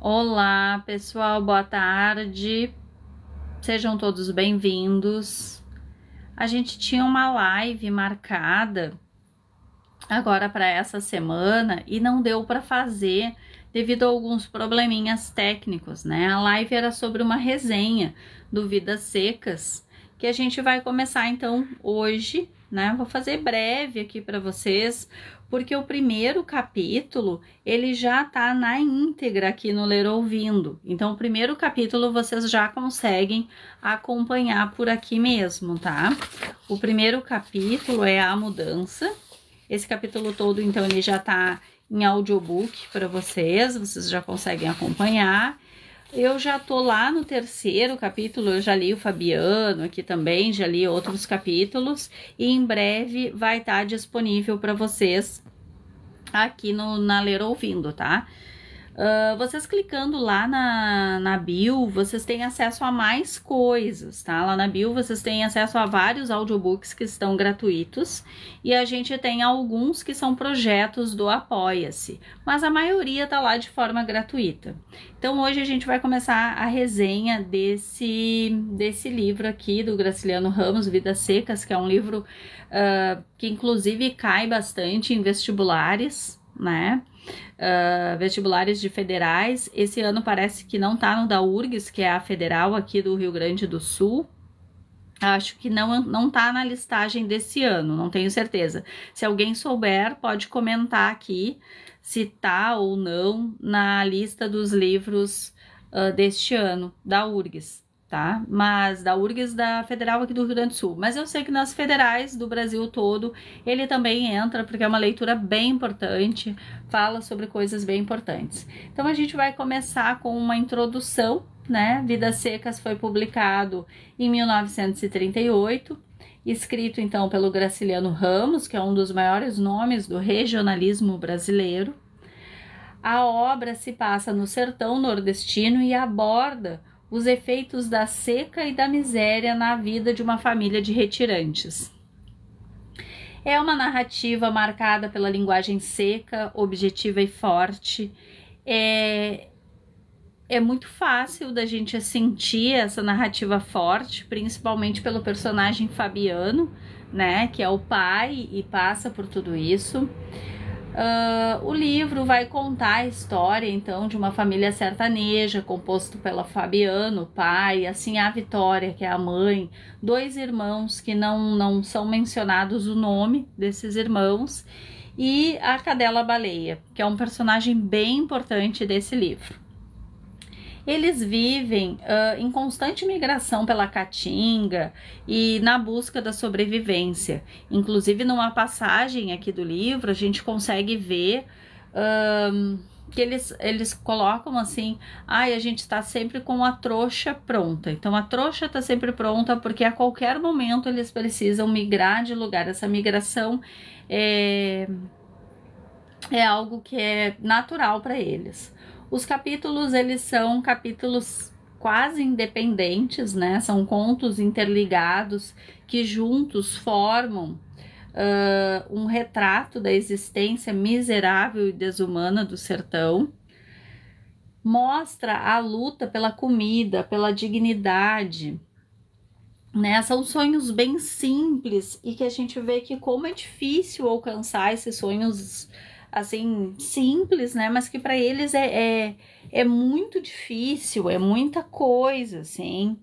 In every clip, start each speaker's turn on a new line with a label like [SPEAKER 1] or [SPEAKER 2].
[SPEAKER 1] Olá, pessoal, boa tarde. Sejam todos bem-vindos. A gente tinha uma live marcada agora para essa semana e não deu para fazer devido a alguns probleminhas técnicos, né? A live era sobre uma resenha do Vidas Secas, que a gente vai começar então hoje, né? Vou fazer breve aqui para vocês, porque o primeiro capítulo, ele já tá na íntegra aqui no Ler Ouvindo. Então, o primeiro capítulo vocês já conseguem acompanhar por aqui mesmo, tá? O primeiro capítulo é a mudança. Esse capítulo todo, então, ele já tá em audiobook para vocês já conseguem acompanhar. Eu já tô lá no terceiro capítulo, eu já li o Fabiano aqui também, já li outros capítulos, e em breve vai estar disponível para vocês aqui na Ler Ouvindo, tá? Vocês clicando lá na bio, vocês têm acesso a mais coisas, tá? Lá na bio vocês têm acesso a vários audiobooks que estão gratuitos e a gente tem alguns que são projetos do Apoia-se, mas a maioria tá lá de forma gratuita. Então hoje a gente vai começar a resenha desse livro aqui do Graciliano Ramos, Vidas Secas, que é um livro que inclusive cai bastante em vestibulares, né? Vestibulares de federais. Esse ano parece que não tá no da URGS, que é a federal aqui do Rio Grande do Sul. Acho que não tá na listagem desse ano, não tenho certeza. Se alguém souber, pode comentar aqui se tá ou não na lista dos livros deste ano, da URGS, tá? Mas da URGS da Federal aqui do Rio Grande do Sul. Mas eu sei que nas federais do Brasil todo ele também entra, porque é uma leitura bem importante, fala sobre coisas bem importantes. Então a gente vai começar com uma introdução, né? Vidas Secas foi publicado em 1938, escrito então pelo Graciliano Ramos, que é um dos maiores nomes do regionalismo brasileiro. A obra se passa no sertão nordestino e aborda os efeitos da seca e da miséria na vida de uma família de retirantes. É uma narrativa marcada pela linguagem seca, objetiva e forte. É muito fácil da gente sentir essa narrativa forte, principalmente pelo personagem Fabiano, né, que é o pai e passa por tudo isso. O livro vai contar a história, então, de uma família sertaneja, composto pela Fabiano, o pai, assim a Vitória, que é a mãe, dois irmãos que não são mencionados o nome desses irmãos, e a Cadela Baleia, que é um personagem bem importante desse livro. Eles vivem em constante migração pela Caatinga e na busca da sobrevivência. Inclusive, numa passagem aqui do livro, a gente consegue ver que eles colocam assim: a gente está sempre com a trouxa pronta. Então, a trouxa está sempre pronta porque a qualquer momento eles precisam migrar de lugar. Essa migração é algo que é natural para eles. Os capítulos, eles são capítulos quase independentes, né? São contos interligados que juntos formam um retrato da existência miserável e desumana do sertão. Mostra a luta pela comida, pela dignidade, né? São sonhos bem simples e que a gente vê que como é difícil alcançar esses sonhos assim, simples, né, mas que para eles é muito difícil, é muita coisa, assim.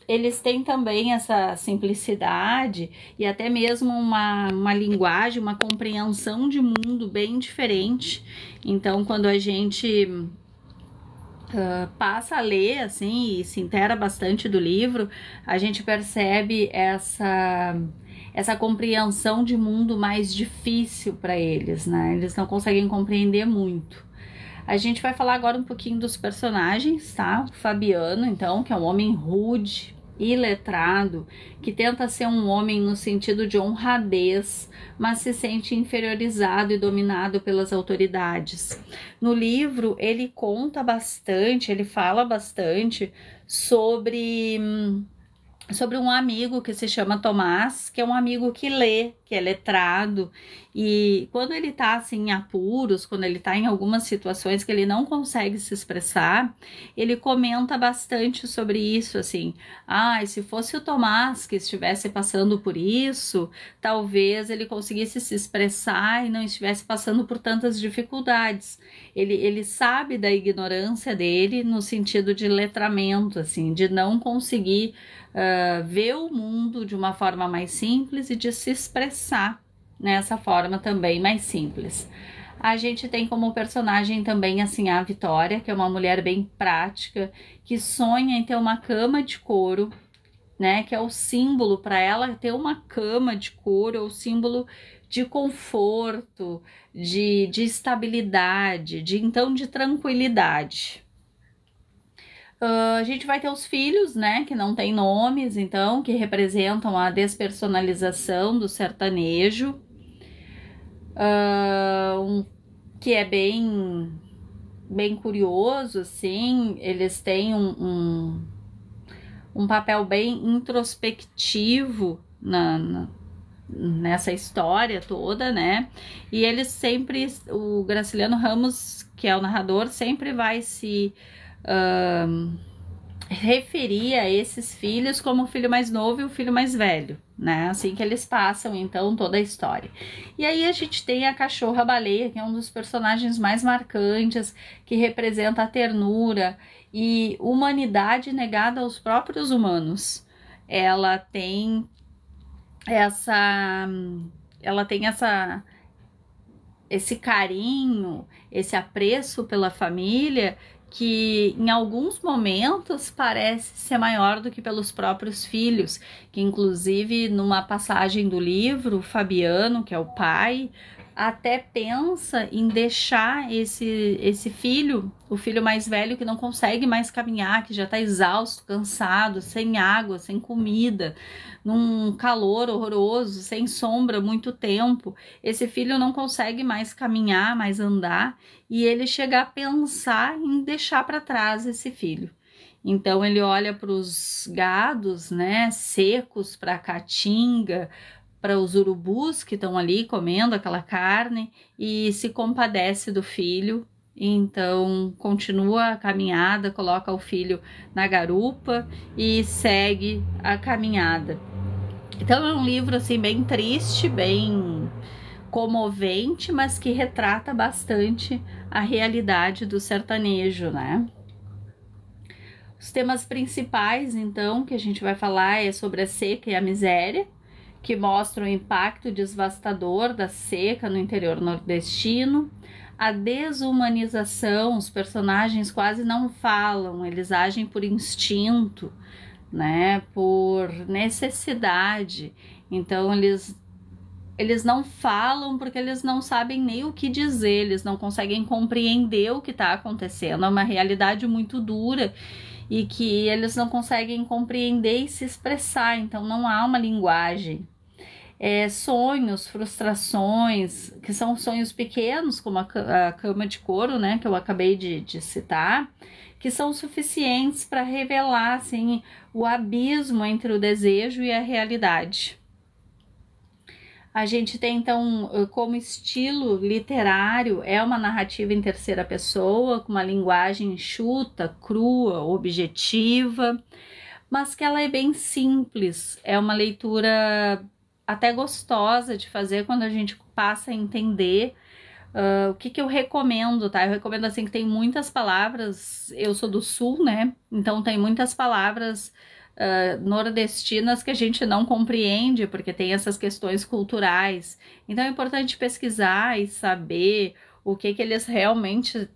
[SPEAKER 1] Eles têm também essa simplicidade e até mesmo uma linguagem, uma compreensão de mundo bem diferente. Então, quando a gente passa a ler, assim, e se inteira bastante do livro, a gente percebe essa compreensão de mundo mais difícil para eles, né? Eles não conseguem compreender muito. A gente vai falar agora um pouquinho dos personagens, tá? O Fabiano, então, que é um homem rude e letrado, que tenta ser um homem no sentido de honradez, mas se sente inferiorizado e dominado pelas autoridades. No livro, ele conta bastante, ele fala bastante sobre sobre um amigo que se chama Tomás, que é um amigo que lê, que é letrado, e quando ele tá assim em apuros, quando ele tá em algumas situações que ele não consegue se expressar, ele comenta bastante sobre isso, assim, se fosse o Tomás que estivesse passando por isso, talvez ele conseguisse se expressar e não estivesse passando por tantas dificuldades. Ele sabe da ignorância dele no sentido de letramento, assim, de não conseguir ver o mundo de uma forma mais simples e de se expressar nessa forma também mais simples. A gente tem como personagem também assim a Vitória, que é uma mulher bem prática, que sonha em ter uma cama de couro, né, que é o símbolo para ela ter uma cama de couro, é o símbolo de conforto, de estabilidade, de tranquilidade. A gente vai ter os filhos, né, que não tem nomes, então, que representam a despersonalização do sertanejo, que é bem curioso, assim, eles têm um papel bem introspectivo nessa história toda, né, e eles sempre, o Graciliano Ramos, que é o narrador, sempre vai se referir a esses filhos como o filho mais novo e o filho mais velho, né? Assim que eles passam, então, toda a história. E aí a gente tem a cachorra-baleia, que é um dos personagens mais marcantes, que representa a ternura e humanidade negada aos próprios humanos. Ela tem essa... esse carinho, esse apreço pela família, que em alguns momentos parece ser maior do que pelos próprios filhos, que inclusive numa passagem do livro, o Fabiano, que é o pai, até pensa em deixar esse filho, o filho mais velho que não consegue mais caminhar, que já está exausto, cansado, sem água, sem comida, num calor horroroso, sem sombra, muito tempo. Esse filho não consegue mais caminhar, mais andar, e ele chega a pensar em deixar para trás esse filho. Então ele olha para os gados, né, secos, para a caatinga, para os urubus que estão ali comendo aquela carne e se compadece do filho. Então continua a caminhada, coloca o filho na garupa e segue a caminhada. Então é um livro assim bem triste, bem comovente, mas que retrata bastante a realidade do sertanejo, né? Os temas principais, então, que a gente vai falar é sobre a seca e a miséria, que mostram o impacto devastador da seca no interior nordestino, a desumanização, os personagens quase não falam, eles agem por instinto, né, por necessidade, então eles não falam porque eles não sabem nem o que dizer, eles não conseguem compreender o que está acontecendo, é uma realidade muito dura e que eles não conseguem compreender e se expressar, então não há uma linguagem. Sonhos, frustrações, que são sonhos pequenos, como a cama de couro, né, que eu acabei de citar, que são suficientes para revelar assim, o abismo entre o desejo e a realidade. A gente tem, então, como estilo literário, é uma narrativa em terceira pessoa, com uma linguagem enxuta, crua, objetiva, mas que ela é bem simples, é uma leitura até gostosa de fazer quando a gente passa a entender o que eu recomendo, tá? Eu recomendo assim que tem muitas palavras, eu sou do sul, né? Então tem muitas palavras nordestinas que a gente não compreende, porque tem essas questões culturais. Então é importante pesquisar e saber o que eles realmente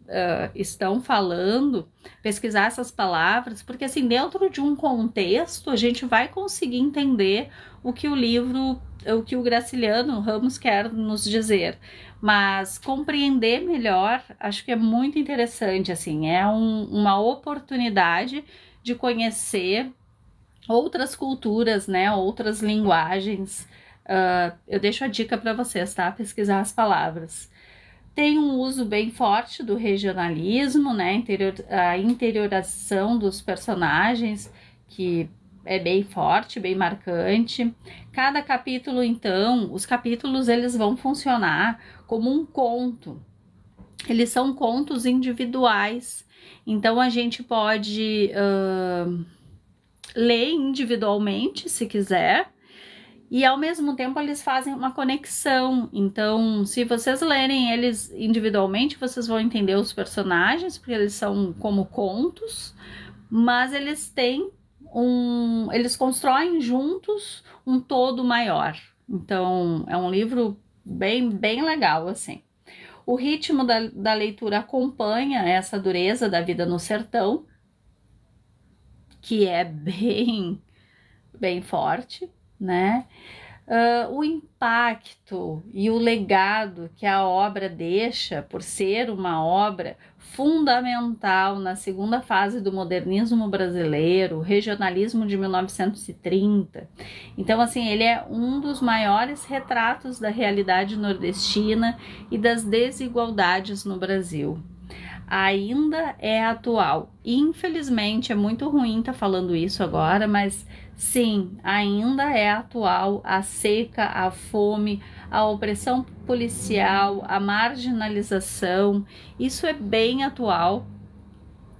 [SPEAKER 1] estão falando, pesquisar essas palavras, porque assim, dentro de um contexto, a gente vai conseguir entender o que o Graciliano Ramos quer nos dizer. Mas compreender melhor, acho que é muito interessante, assim, é uma oportunidade de conhecer outras culturas, né, outras linguagens. Eu deixo a dica para vocês, tá? Pesquisar as palavras. Tem um uso bem forte do regionalismo, né, a interiorização dos personagens, que é bem forte, bem marcante. Cada capítulo, então, os capítulos eles vão funcionar como um conto. Eles são contos individuais, então a gente pode ler individualmente, se quiser, e ao mesmo tempo eles fazem uma conexão. Então, se vocês lerem eles individualmente, vocês vão entender os personagens, porque eles são como contos, mas eles têm eles constroem juntos um todo maior. Então, é um livro bem legal, assim. O ritmo da leitura acompanha essa dureza da vida no sertão, que é bem forte, né? O impacto e o legado que a obra deixa, por ser uma obra fundamental na segunda fase do modernismo brasileiro, regionalismo de 1930. Então, assim, ele é um dos maiores retratos da realidade nordestina e das desigualdades no Brasil. Ainda é atual. Infelizmente, é muito ruim estar falando isso agora, mas sim, ainda é atual a seca, a fome, a opressão policial, a marginalização. Isso é bem atual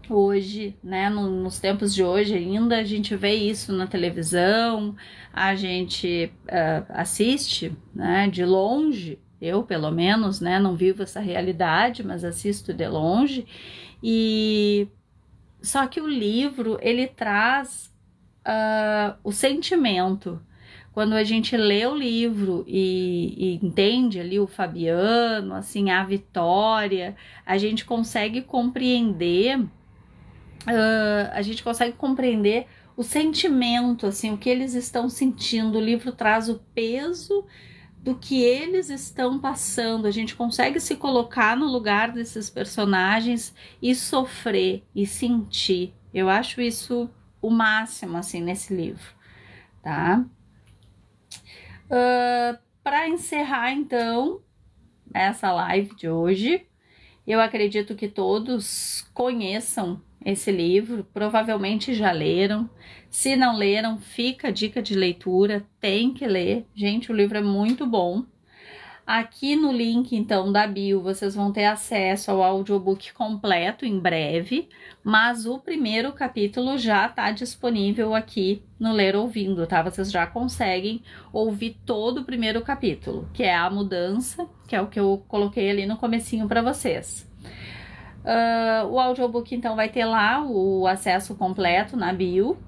[SPEAKER 1] hoje, né? Nos tempos de hoje ainda a gente vê isso na televisão, a gente assiste, né, de longe. Eu, pelo menos, né, não vivo essa realidade, mas assisto de longe. E só que o livro, ele traz o sentimento. Quando a gente lê o livro e entende ali o Fabiano, assim, a Vitória, a gente consegue compreender, o sentimento, assim, o que eles estão sentindo. O livro traz o peso do que eles estão passando. A gente consegue se colocar no lugar desses personagens e sofrer e sentir. Eu acho isso o máximo, assim, nesse livro, tá? Para encerrar, então, essa live de hoje, eu acredito que todos conheçam esse livro, provavelmente já leram. Se não leram, fica a dica de leitura, tem que ler. Gente, o livro é muito bom. Aqui no link, então, da bio, vocês vão ter acesso ao audiobook completo em breve, mas o primeiro capítulo já está disponível aqui no Ler Ouvindo, tá? Vocês já conseguem ouvir todo o primeiro capítulo, que é a mudança, que é o que eu coloquei ali no comecinho para vocês. O audiobook, então, vai ter lá o acesso completo na bio.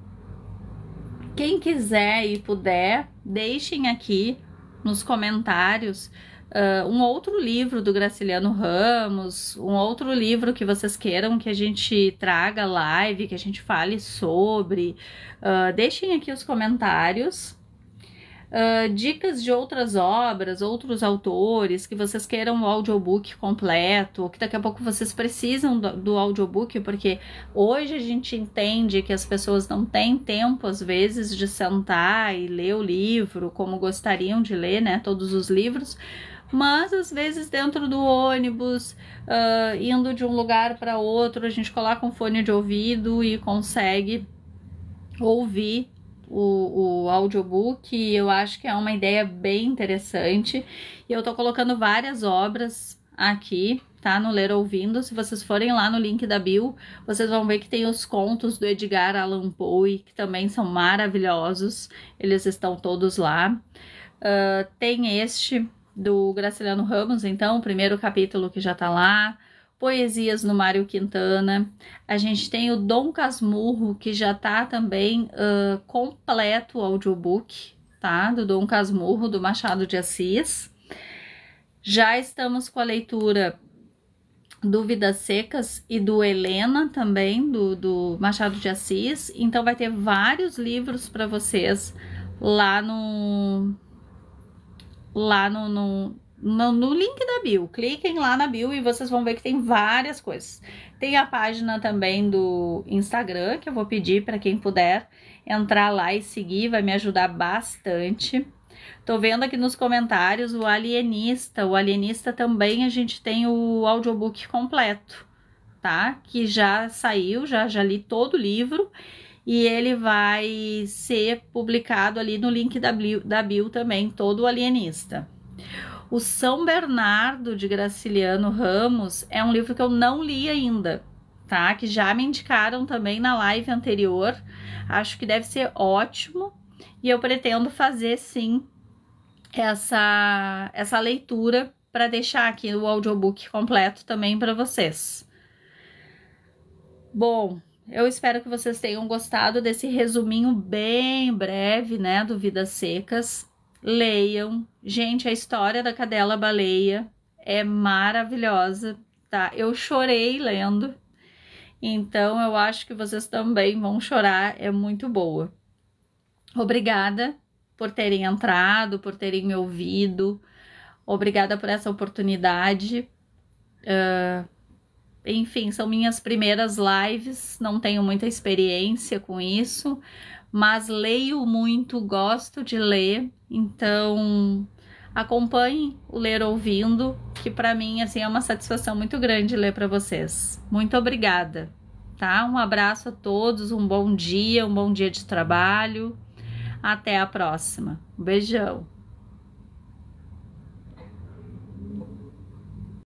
[SPEAKER 1] Quem quiser e puder, deixem aqui nos comentários um outro livro do Graciliano Ramos, um outro livro que vocês queiram que a gente traga live, que a gente fale sobre. Deixem aqui os comentários. Dicas de outras obras, outros autores, que vocês queiram o audiobook completo, ou que daqui a pouco vocês precisam do audiobook, porque hoje a gente entende que as pessoas não têm tempo, às vezes, de sentar e ler o livro como gostariam de ler, né, todos os livros, mas às vezes dentro do ônibus, indo de um lugar para outro, a gente coloca um fone de ouvido e consegue ouvir o audiobook. Eu acho que é uma ideia bem interessante, e eu tô colocando várias obras aqui, tá, no Ler Ouvindo. Se vocês forem lá no link da bio, vocês vão ver que tem os contos do Edgar Allan Poe, que também são maravilhosos, eles estão todos lá. Tem este do Graciliano Ramos, então, o primeiro capítulo que já tá lá. Poesias no Mário Quintana. A gente tem o Dom Casmurro, que já tá também completo o audiobook, tá? Do Dom Casmurro, do Machado de Assis. Já estamos com a leitura do Vidas Secas e do Helena também, do Machado de Assis. Então vai ter vários livros para vocês lá no link da bio. Cliquem lá na bio e vocês vão ver que tem várias coisas. Tem a página também do Instagram, que eu vou pedir para quem puder entrar lá e seguir, vai me ajudar bastante. Tô vendo aqui nos comentários o Alienista. O Alienista também a gente tem o audiobook completo, tá? Que já saiu, já li todo o livro. e ele vai ser publicado ali no link da bio também, todo o alienista. O São Bernardo de Graciliano Ramos é um livro que eu não li ainda, tá? Que já me indicaram também na live anterior. Acho que deve ser ótimo e eu pretendo fazer sim essa leitura para deixar aqui o audiobook completo também para vocês. Bom, eu espero que vocês tenham gostado desse resuminho bem breve, né, do Vidas Secas. Leiam. Gente, a história da cadela baleia é maravilhosa, tá? Eu chorei lendo, então eu acho que vocês também vão chorar, é muito boa. Obrigada por terem entrado, por terem me ouvido, obrigada por essa oportunidade. Enfim, são minhas primeiras lives, não tenho muita experiência com isso, mas leio muito, gosto de ler, então acompanhe o Ler Ouvindo, que para mim assim é uma satisfação muito grande ler para vocês. Muito obrigada, tá? Um abraço a todos, um bom dia de trabalho. Até a próxima. Um beijão.